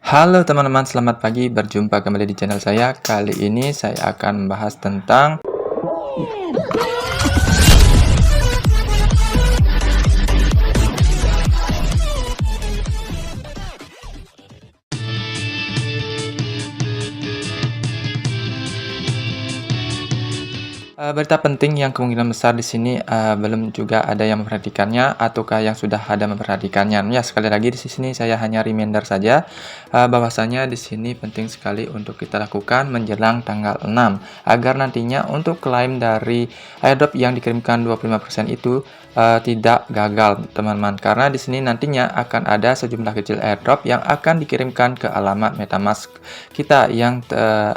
Halo teman-teman, selamat pagi. Berjumpa kembali di channel saya. Kali ini saya akan membahas tentang berita penting yang kemungkinan besar di sini belum juga ada yang memperhatikannya ataukah yang sudah ada memperhatikannya. Ya, sekali lagi di sini saya hanya reminder saja bahwasanya di sini penting sekali untuk kita lakukan menjelang tanggal 6 agar nantinya untuk klaim dari airdrop yang dikirimkan 25% itu tidak gagal, teman-teman. Karena di sini nantinya akan ada sejumlah kecil airdrop yang akan dikirimkan ke alamat MetaMask kita yang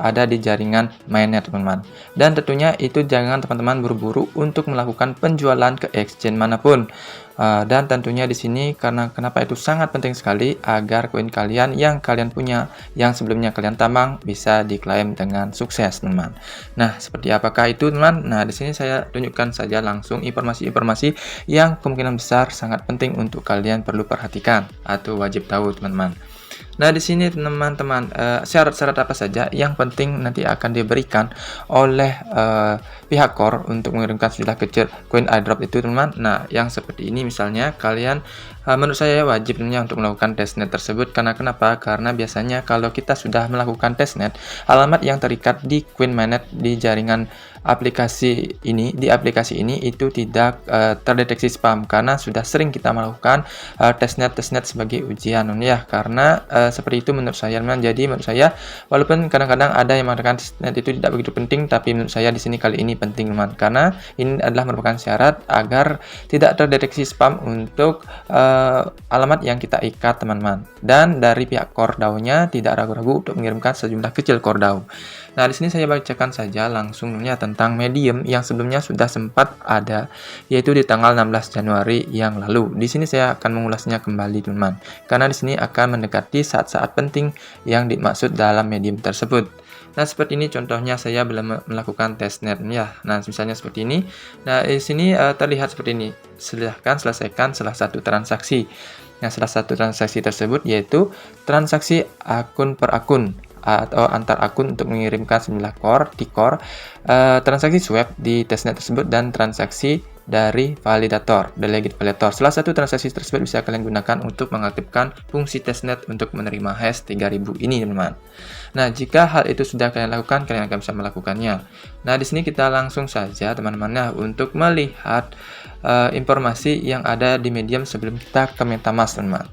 ada di jaringan mainnet, teman-teman. Dan tentunya itu jangan teman-teman buru-buru untuk melakukan penjualan ke exchange manapun. Dan tentunya di sini karena kenapa itu sangat penting sekali agar koin kalian yang kalian punya, yang sebelumnya kalian tambang bisa diklaim dengan sukses, teman-teman. Nah, seperti apakah itu, teman? Nah, di sini saya tunjukkan saja langsung informasi-informasi yang kemungkinan besar sangat penting untuk kalian perlu perhatikan atau wajib tahu, teman-teman. Nah, di sini teman-teman, syarat-syarat apa saja yang penting nanti akan diberikan oleh pihak core untuk mengirimkan sejumlah kecil koin airdrop itu, teman-teman. Nah, yang seperti ini misalnya kalian menurut saya wajib untuk melakukan testnet tersebut. Karena kenapa? Karena biasanya kalau kita sudah melakukan testnet, alamat yang terikat di Coin Mainnet di jaringan aplikasi ini itu tidak terdeteksi spam karena sudah sering kita melakukan testnet sebagai ujian, ya. Karena seperti itu menurut saya, teman. Jadi menurut saya walaupun kadang-kadang ada yang mengatakan testnet itu tidak begitu penting, tapi menurut saya di sini kali ini penting, teman, karena ini adalah merupakan syarat agar tidak terdeteksi spam untuk alamat yang kita ikat, teman-teman. Dan dari pihak core DAO-nya tidak ragu-ragu untuk mengirimkan sejumlah kecil core DAO. Nah, di sini saya bacakan saja langsung tentang Medium yang sebelumnya sudah sempat ada, yaitu di tanggal 16 Januari yang lalu. Di sini saya akan mengulasnya kembali, teman-teman, karena di sini akan mendekati saat-saat penting yang dimaksud dalam Medium tersebut. Nah, seperti ini contohnya saya belum melakukan testnet, ya. Nah, misalnya seperti ini. Nah, di sini terlihat seperti ini. Silahkan selesaikan salah satu transaksi. Nah, salah satu transaksi tersebut yaitu transaksi akun per akun atau antar akun untuk mengirimkan sejumlah core di core, transaksi swap di testnet tersebut, dan transaksi dari validator, delegate validator. Salah satu transaksi tersebut bisa kalian gunakan untuk mengaktifkan fungsi testnet untuk menerima hash 3000 ini, teman-teman. Nah, jika hal itu sudah kalian lakukan, kalian akan bisa melakukannya. Nah, di sini kita langsung saja, teman-teman, untuk melihat informasi yang ada di Medium sebelum kita ke MetaMask, teman-teman.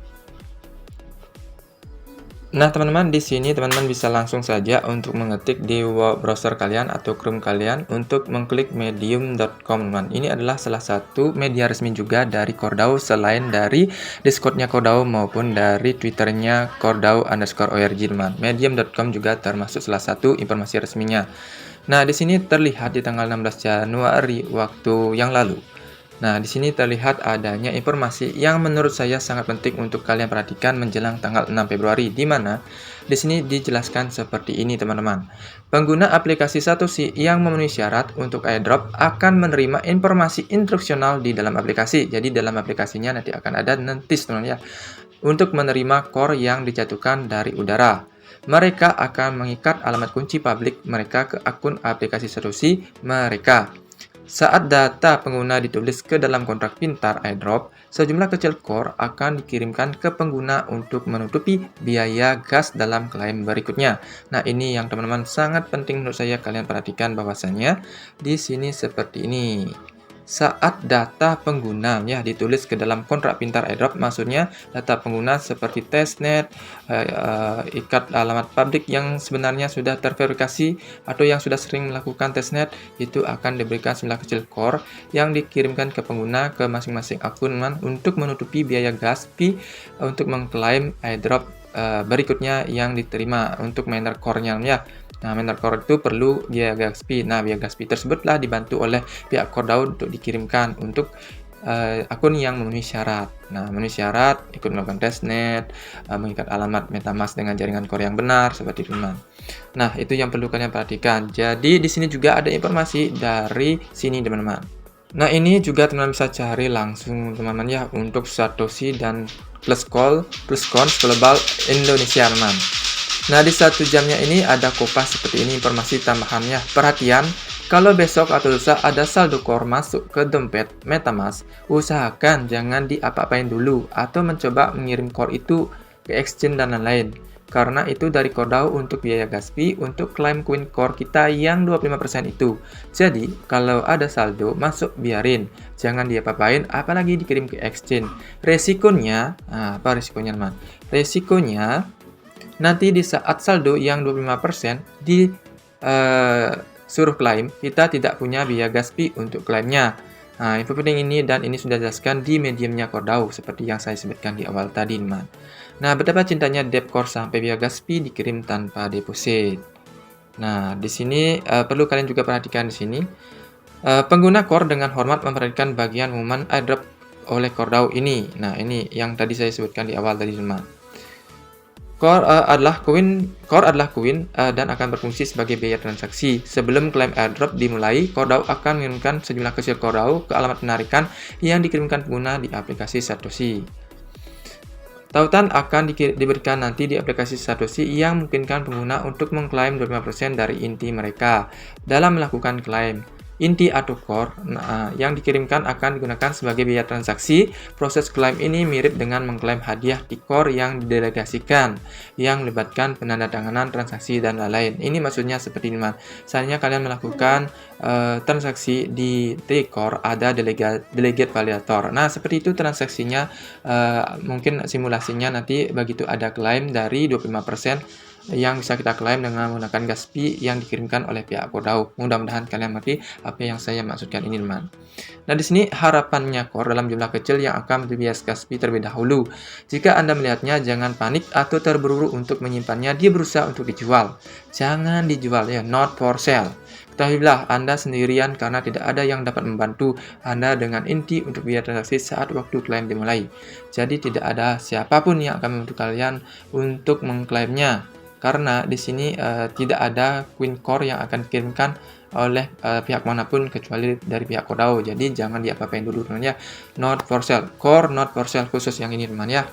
Nah, teman-teman, di sini teman-teman bisa langsung saja untuk mengetik di web browser kalian atau Chrome kalian untuk mengklik medium.com, teman. Ini adalah salah satu media resmi juga dari Core DAO selain dari Discord-nya Core DAO maupun dari Twitter-nya CoreDAO_org, teman. Medium.com juga termasuk salah satu informasi resminya. Nah, di sini terlihat di tanggal 16 Januari waktu yang lalu. Nah, di sini terlihat adanya informasi yang menurut saya sangat penting untuk kalian perhatikan menjelang tanggal 6 Februari, di mana di sini dijelaskan seperti ini, teman-teman. Pengguna aplikasi Satoshi yang memenuhi syarat untuk airdrop akan menerima informasi instruksional di dalam aplikasi. Jadi dalam aplikasinya nanti akan ada notice, teman-teman, ya, untuk menerima core yang dijatuhkan dari udara. Mereka akan mengikat alamat kunci publik mereka ke akun aplikasi Satoshi mereka. Saat data pengguna ditulis ke dalam kontrak pintar airdrop, sejumlah kecil core akan dikirimkan ke pengguna untuk menutupi biaya gas dalam klaim berikutnya. Nah, ini yang teman-teman sangat penting menurut saya kalian perhatikan bahwasannya di sini seperti ini. Saat data pengguna ditulis ke dalam kontrak pintar airdrop, maksudnya data pengguna seperti testnet, ikat alamat publik yang sebenarnya sudah terverifikasi atau yang sudah sering melakukan testnet, itu akan diberikan sejumlah kecil core yang dikirimkan ke pengguna ke masing-masing akun untuk menutupi biaya gas fee untuk mengklaim airdrop berikutnya yang diterima untuk miner core-nya, ya. Nah, miner core itu perlu biaya gas fee. Nah, biaya gas fee tersebutlah dibantu oleh pihak core DAO untuk dikirimkan untuk akun yang memenuhi syarat. Nah, memenuhi syarat, ikut melakukan testnet, mengikat alamat MetaMask dengan jaringan core yang benar, seperti itu, teman. Nah, itu yang perlu kalian perhatikan. Jadi, di sini juga ada informasi dari sini, teman-teman. Nah, ini juga teman-teman bisa cari langsung teman-teman ya untuk Satoshi dan Pluscoin Global Indonesia teman. Nah, di 1 jamnya ini ada Kopas seperti ini informasi tambahannya. Perhatian, kalau besok atau lusa ada saldo core masuk ke dompet MetaMask, usahakan jangan diapa-apain dulu atau mencoba mengirim core itu ke exchange dan lain-lain. Karena itu dari Cordao untuk biaya gas fee untuk klaim Queen Core kita yang 25% itu. Jadi, kalau ada saldo masuk biarin, jangan diapa-apain apalagi dikirim ke exchange. Resikonya, apa resikonya teman? Resikonya nanti di saat saldo yang 25% di suruh klaim, kita tidak punya biaya gas fee untuk klaimnya. Nah, info penting ini dan ini sudah dijelaskan di mediumnya Cordao seperti yang saya sebutkan di awal tadi, teman. Nah, betapa cintanya debt core sampai biaya gas fee dikirim tanpa deposit. Nah, di sini perlu kalian juga perhatikan di sini. Pengguna core dengan hormat memperhatikan bagian pengumuman airdrop oleh Cordao ini. Nah, ini yang tadi saya sebutkan di awal tadi, teman. Core adalah koin dan akan berfungsi sebagai biaya transaksi. Sebelum klaim airdrop dimulai, Cordao akan mengirimkan sejumlah kecil Cordao ke alamat penarikan yang dikirimkan pengguna di aplikasi Satoshi. Tautan akan diberikan nanti di aplikasi Satoshi yang memungkinkan pengguna untuk mengklaim 25% dari inti mereka dalam melakukan klaim. Inti atau core yang dikirimkan akan digunakan sebagai biaya transaksi. Proses klaim ini mirip dengan mengklaim hadiah di core yang didelegasikan, yang melibatkan penandatanganan transaksi dan lain-lain. Ini maksudnya seperti ini, teman. Seandainya kalian melakukan transaksi di T-Core, ada delegate validator. Nah, seperti itu transaksinya, mungkin simulasinya nanti begitu ada klaim dari 25% yang bisa kita klaim dengan menggunakan gas fee yang dikirimkan oleh pihak Cordao. Mudah-mudahan kalian mengerti apa yang saya maksudkan ini, teman. Nah, di sini harapannya core dalam jumlah kecil yang akan berbiaya gas fee terlebih dahulu. Jika Anda melihatnya, jangan panik atau terburu-buru untuk menyimpannya. Dia berusaha untuk dijual. Jangan dijual ya, not for sale. Ketahuilah Anda sendirian karena tidak ada yang dapat membantu Anda dengan inti untuk biaya transaksi saat waktu klaim dimulai. Jadi tidak ada siapapun yang akan membantu kalian untuk mengklaimnya. Karena di sini tidak ada Queen Core yang akan dikirimkan oleh pihak manapun kecuali dari pihak Cordao. Jadi jangan diapa-apain dulu, teman ya. Not for sale. Core not for sale khusus yang ini, teman ya.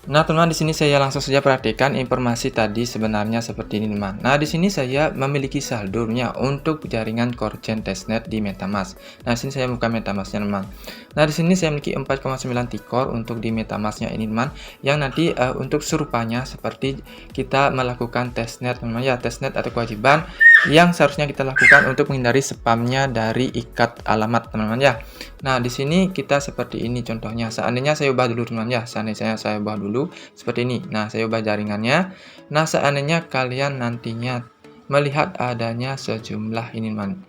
Nah, teman, di sini saya langsung saja perhatikan informasi tadi sebenarnya seperti ini, teman. Nah, di sini saya memiliki saldonya untuk jaringan core chain testnet di MetaMask. Nah, di sini saya buka MetaMask-nya, teman. Nah, di sini saya memiliki 4,9 T-Core untuk di MetaMask-nya ini, teman. Yang nanti untuk serupanya seperti kita melakukan testnet, teman ya, testnet atau kewajiban yang seharusnya kita lakukan untuk menghindari spamnya dari ikat alamat, teman-teman ya. Nah, di sini kita seperti ini contohnya. Seandainya saya ubah dulu, teman ya. Seandainya saya ubah dulu seperti ini. Nah, saya ubah jaringannya. Nah, seandainya kalian nantinya melihat adanya sejumlah ini, teman.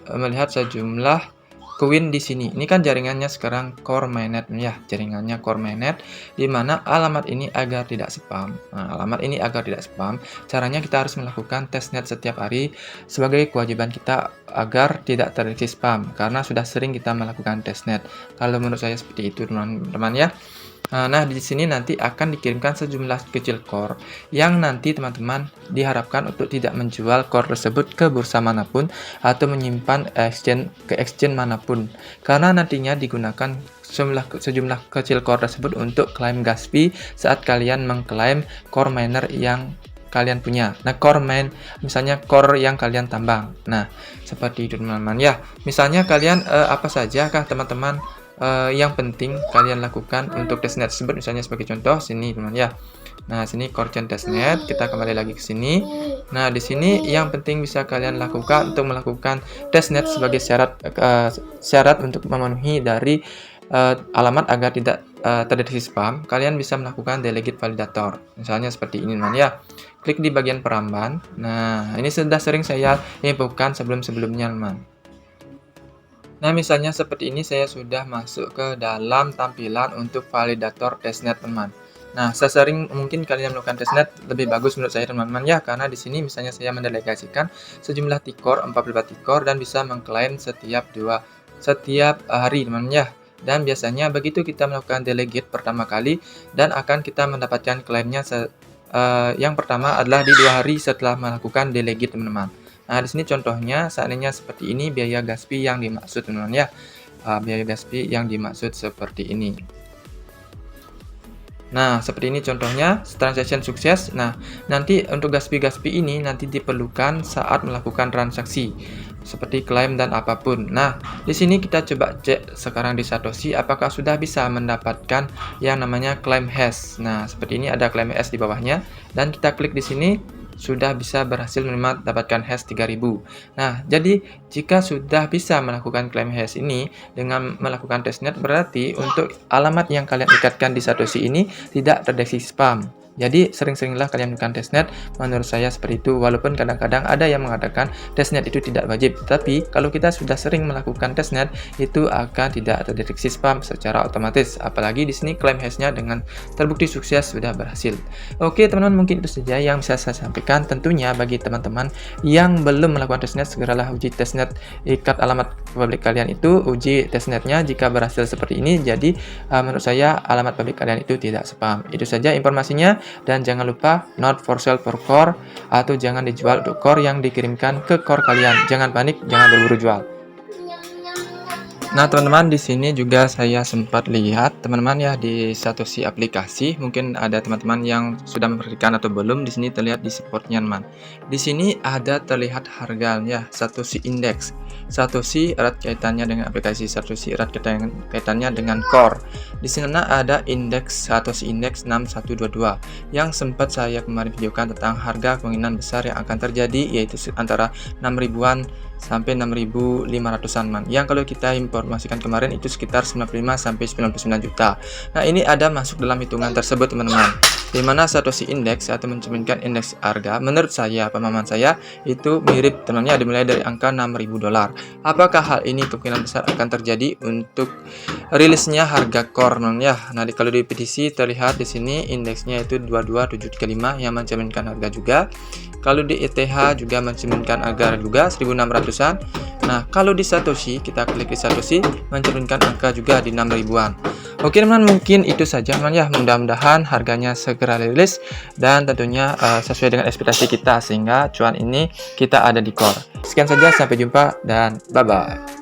Melihat sejumlah koin di sini. Ini kan jaringannya sekarang core mainnet ya, jaringannya core mainnet di mana alamat ini agar tidak spam. Nah, alamat ini agar tidak spam, caranya kita harus melakukan testnet setiap hari sebagai kewajiban kita agar tidak terdeteksi spam karena sudah sering kita melakukan testnet. Kalau menurut saya seperti itu, teman-teman ya. Nah, di sini nanti akan dikirimkan sejumlah kecil core yang nanti teman-teman diharapkan untuk tidak menjual core tersebut ke bursa manapun atau menyimpan ke exchange manapun karena nantinya digunakan sejumlah kecil core tersebut untuk klaim gas fee saat kalian mengklaim core miner yang kalian punya. Nah, misalnya core yang kalian tambang. Nah, seperti itu, teman-teman ya. Misalnya kalian apa saja kah teman-teman yang penting kalian lakukan untuk testnet tersebut, misalnya sebagai contoh sini, teman ya. Nah, sini core chain testnet, kita kembali lagi ke sini. Nah, di sini yang penting bisa kalian lakukan untuk melakukan testnet sebagai syarat untuk memenuhi dari alamat agar tidak terdeteksi spam. Kalian bisa melakukan delegate validator, misalnya seperti ini, teman ya. Klik di bagian peramban. Nah, ini sudah sering saya infokan sebelum-sebelumnya, teman. Nah, misalnya seperti ini saya sudah masuk ke dalam tampilan untuk validator testnet, teman. Nah, sesering mungkin kalian melakukan testnet lebih bagus menurut saya, teman-teman ya, karena di sini misalnya saya mendelegasikan sejumlah T-Core 44 T-Core dan bisa mengklaim setiap hari, teman ya. Dan biasanya begitu kita melakukan delegate pertama kali dan akan kita mendapatkan klaimnya yang pertama adalah di 2 hari setelah melakukan delegate, teman-teman. Nah, di sini contohnya seandainya seperti ini biaya gas fee yang dimaksud teman-teman ya. Biaya gas fee yang dimaksud seperti ini. Nah, seperti ini contohnya, transaction sukses. Nah, nanti untuk gas fee ini nanti diperlukan saat melakukan transaksi, seperti klaim dan apapun. Nah, di sini kita coba cek sekarang di Satoshi, apakah sudah bisa mendapatkan yang namanya claim hash. Nah, seperti ini ada claim hash di bawahnya, dan kita klik di sini, sudah bisa berhasil mendapatkan hash 3000. Nah, jadi jika sudah bisa melakukan claim hash ini dengan melakukan testnet, berarti untuk alamat yang kalian ikatkan di Satoshi ini tidak terdeteksi spam. Jadi sering-seringlah kalian melakukan testnet, menurut saya seperti itu. Walaupun kadang-kadang ada yang mengatakan testnet itu tidak wajib, tapi kalau kita sudah sering melakukan testnet, itu akan tidak terdeteksi spam secara otomatis. Apalagi di sini claim hash-nya dengan terbukti sukses sudah berhasil. Oke teman-teman, mungkin itu saja yang bisa saya sampaikan. Tentunya bagi teman-teman yang belum melakukan testnet, segeralah uji testnet, ikat alamat publik kalian itu, uji testnetnya. Jika berhasil seperti ini, jadi menurut saya alamat publik kalian itu tidak spam. Itu saja informasinya. Dan jangan lupa not for sale for core, atau jangan dijual untuk core yang dikirimkan ke core kalian. Jangan panik, jangan berburu jual. Nah teman-teman, di sini juga saya sempat lihat teman-teman ya di Satoshi aplikasi. Mungkin ada teman-teman yang sudah memperhatikan atau belum. Di sini terlihat di supportnya teman. Di sini ada terlihat harganya Satoshi Index. Satoshi erat kaitannya dengan aplikasi Satoshi, erat kaitannya dengan core. Di sana ada indeks Satoshi Index 6122 yang sempat saya kemarin videokan tentang harga kemungkinan besar yang akan terjadi, yaitu antara 6.000-an sampai 6.500-an man. Yang kalau kita informasikan kemarin itu sekitar 95 sampai 99 juta. Nah, ini ada masuk dalam hitungan tersebut teman-teman. Di mana Satoshi Index atau mencerminkan indeks harga, menurut saya, pemahaman saya itu mirip teman-teman ya, dimulai dari angka 6.000 dolar. Apakah hal ini kemungkinan besar akan terjadi untuk rilisnya harga core teman-teman ya? Nah, kalau di PTC terlihat di sini indeksnya itu 22735 yang mencerminkan harga juga. Kalau di ETH juga mencerminkan harga juga 1600-an. Nah, kalau di Satoshi, kita klik di Satoshi, mencerminkan angka juga di 6.000-an. Oke teman-teman, mungkin itu saja teman ya. Mudah-mudahan harganya segera rilis dan tentunya sesuai dengan ekspektasi kita, sehingga cuan ini kita ada di core. Sekian saja, sampai jumpa dan bye-bye.